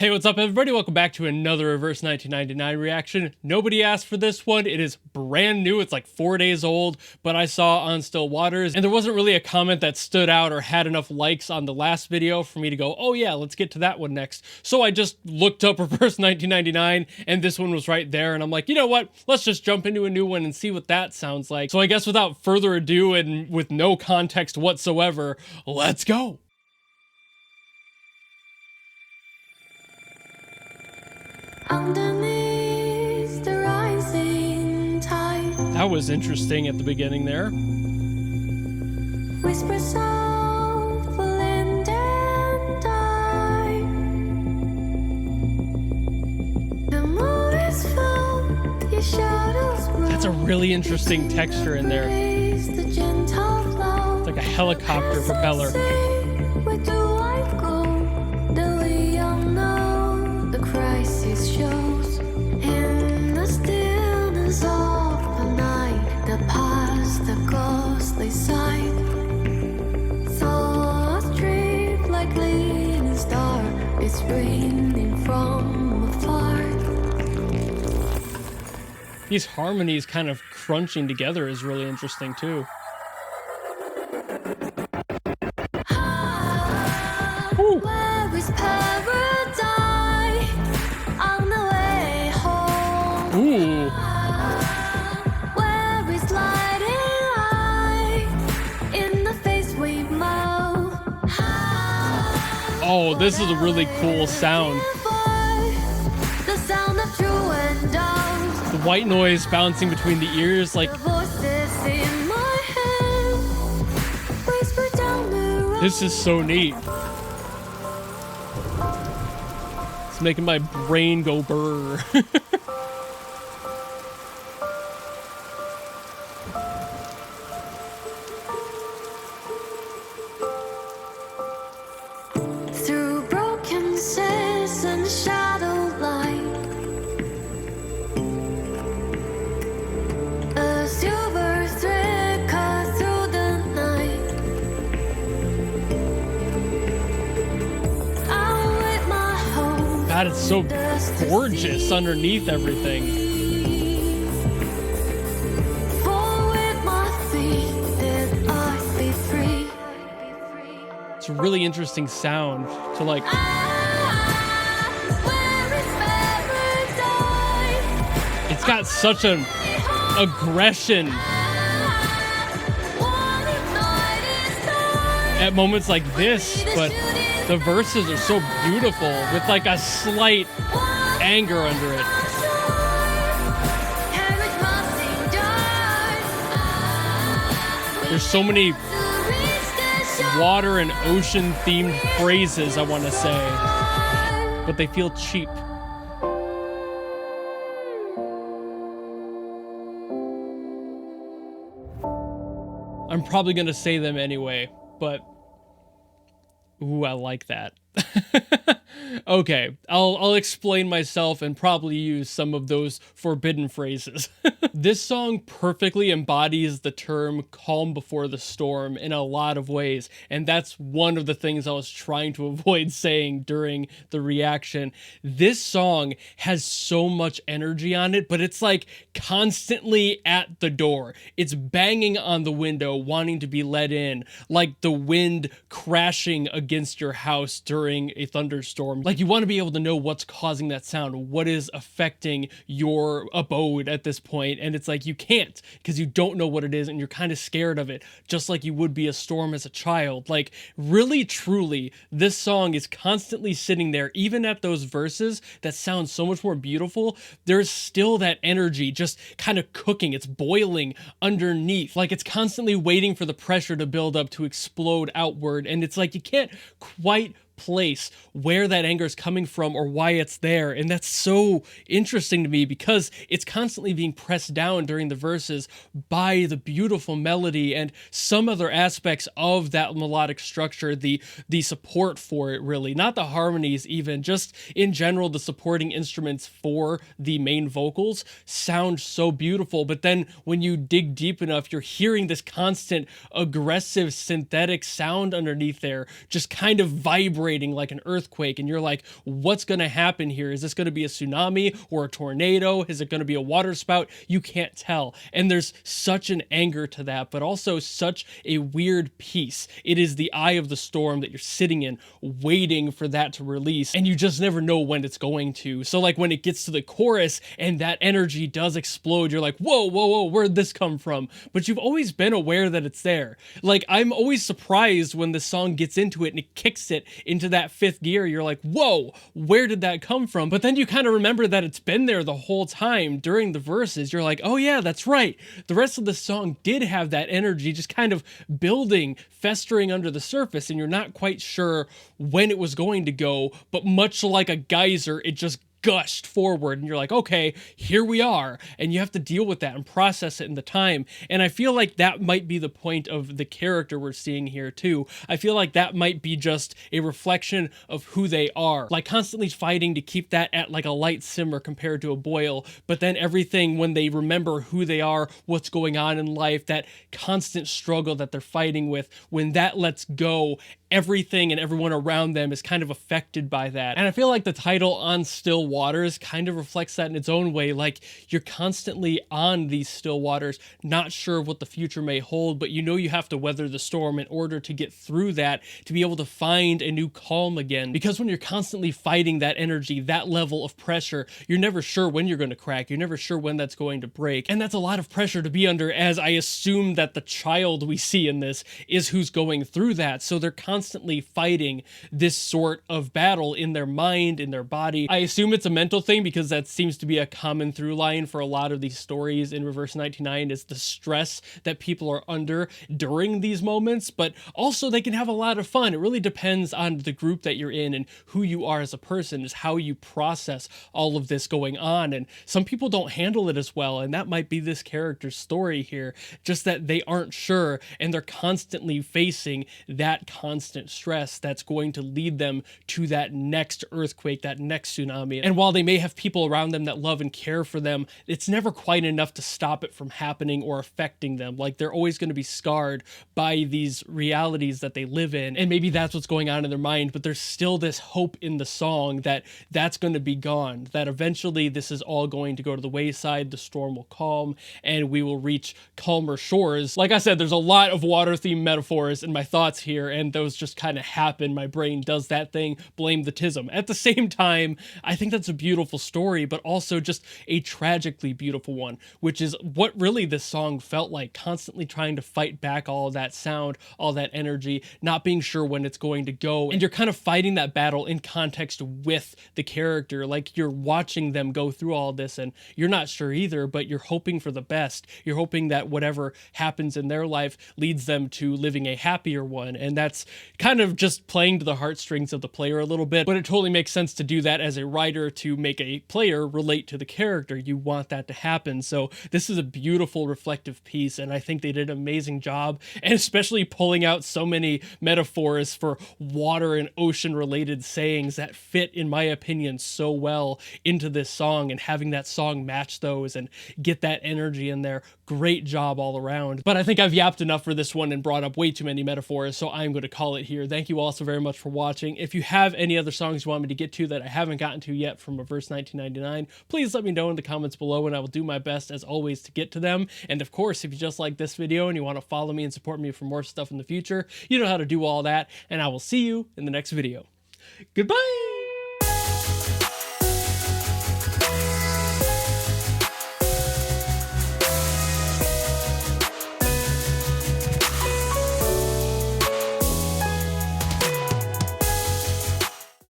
Hey, what's up everybody? Welcome back to another Reverse 1999 reaction. Nobody asked for this one. It is brand new. It's like 4 days old, but I saw on Still Waters, and there wasn't really a comment that stood out or had enough likes on the last video for me to go, oh yeah, let's get to that one next. So I just looked up Reverse 1999, and this one was right there, and I'm like, you know what? Let's just jump into a new one and see what that sounds like. So I guess without further ado, and with no context whatsoever, let's go. Underneath the rising tide, That was interesting at the beginning there. whispers of wind and die. The moon is full, your shadows grow. That's a really interesting texture in there. The gentle flow. It's like a helicopter propeller. Where do I go? Do we all know the crisis shows in the stillness of the night, the past, the ghostly sight. Thoughts drift like leaning star, it's raining from afar. These harmonies kind of crunching together is really interesting too. Where is paradise on the way home? Ooh. Where is lighting light in the face we mow? Oh, this is a really cool sound. The sound of true and doubt. The white noise bouncing between the ears, like The voices in my head whisper down the road. this is so neat. It's making my brain go brr. Through broken sails and shadow light, a silver thread cut through the night. I'll let my hope God, it's so gorgeous underneath everything. fall with my feet that I be free. It's a really interesting sound to like, Where is paradise? it's got such an aggression What if night is dark? at moments like this, but the verses are so beautiful with like a slight anger under it. There's so many water and ocean themed phrases I want to say, but they feel cheap. I'm probably gonna say them anyway, but ooh, I like that. Okay, I'll explain myself and probably use some of those forbidden phrases. This song perfectly embodies the term calm before the storm in a lot of ways, and that's one of the things I was trying to avoid saying during the reaction. This song has so much energy on it, but it's like constantly at the door. It's banging on the window, wanting to be let in, like the wind crashing against your house during a thunderstorm. Like you want to be able to know what's causing that sound, what is affecting your abode at this point, and it's like you can't because you don't know what it is and you're kind of scared of it, just like you would be a storm as a child. Like really truly, this song is constantly sitting there, even at those verses that sound so much more beautiful. There's still that energy just kind of cooking, it's boiling underneath, like it's constantly waiting for the pressure to build up to explode outward, and it's like you can't quite place where that anger is coming from or why it's there. And that's so interesting to me because it's constantly being pressed down during the verses by the beautiful melody and some other aspects of that melodic structure, the support for it, really, not the harmonies even, just in general the supporting instruments for the main vocals sound so beautiful. But then when you dig deep enough, you're hearing this constant aggressive synthetic sound underneath there just kind of vibrate vibrating like an earthquake, and you're like, what's going to happen here? Is this going to be a tsunami or a tornado? Is it going to be a water spout? You can't tell. And there's such an anger to that, but also such a weird peace. It is the eye of the storm that you're sitting in, waiting for that to release, and you just never know when it's going to. So like when it gets to the chorus and that energy does explode, you're like, whoa, whoa, whoa, where'd this come from? But you've always been aware that it's there. Like, I'm always surprised when the song gets into it and it kicks it into that fifth gear. You're like, whoa, where did that come from? But then you kind of remember that it's been there the whole time during the verses. You're like, oh yeah, that's right. The rest of the song did have that energy just kind of building, festering under the surface, and you're not quite sure when it was going to go, but much like a geyser, it just gushed forward, and you're like, okay, here we are, and you have to deal with that and process it in the time. And I feel like that might be the point of the character we're seeing here too. I feel like that might be just a reflection of who they are, like constantly fighting to keep that at like a light simmer compared to a boil, but then everything, when they remember who they are, what's going on in life, that constant struggle that they're fighting with, when that lets go, everything and everyone around them is kind of affected by that. And I feel like the title On Still Waters kind of reflects that in its own way. Like, you're constantly on these still waters, not sure what the future may hold, but you know you have to weather the storm in order to get through that, to be able to find a new calm again. Because when you're constantly fighting that energy, that level of pressure, you're never sure when you're going to crack. You're never sure when that's going to break. And that's a lot of pressure to be under, as I assume that the child we see in this is who's going through that. So they're constantly fighting this sort of battle in their mind, in their body. I assume it's a mental thing, because that seems to be a common through line for a lot of these stories in Reverse 99, is the stress that people are under during these moments, but also they can have a lot of fun. It really depends on the group that you're in and who you are as a person, is how you process all of this going on. And some people don't handle it as well, and that might be this character's story here, just that they aren't sure, and they're constantly facing that constant stress that's going to lead them to that next earthquake, that next tsunami. And while they may have people around them that love and care for them, it's never quite enough to stop it from happening or affecting them. Like, they're always going to be scarred by these realities that they live in, and maybe that's what's going on in their mind, but there's still this hope in the song that that's going to be gone, that eventually this is all going to go to the wayside, the storm will calm, and we will reach calmer shores. Like I said, there's a lot of water themed metaphors in my thoughts here, and those just kind of happen. My brain does that thing, blame the tism. At the same time, I think that's a beautiful story, but also just a tragically beautiful one, which is what really this song felt like, constantly trying to fight back all of that sound, all that energy, not being sure when it's going to go. And you're kind of fighting that battle in context with the character. Like, you're watching them go through all this, and you're not sure either, but you're hoping for the best. You're hoping that whatever happens in their life leads them to living a happier one. And that's kind of just playing to the heartstrings of the player a little bit, but it totally makes sense to do that as a writer, to make a player relate to the character. You want that to happen. So this is a beautiful reflective piece, and I think they did an amazing job, and especially pulling out so many metaphors for water and ocean related sayings that fit, in my opinion, so well into this song, and having that song match those and get that energy in there. Great job all around. But I think I've yapped enough for this one and brought up way too many metaphors, so I'm going to call it here. Thank you all so very much for watching. If you have any other songs you want me to get to that I haven't gotten to yet from Reverse 1999, please let me know in the comments below, and I will do my best as always to get to them. And of course, if you just like this video and you want to follow me and support me for more stuff in the future, you know how to do all that, and I will see you in the next video. Goodbye!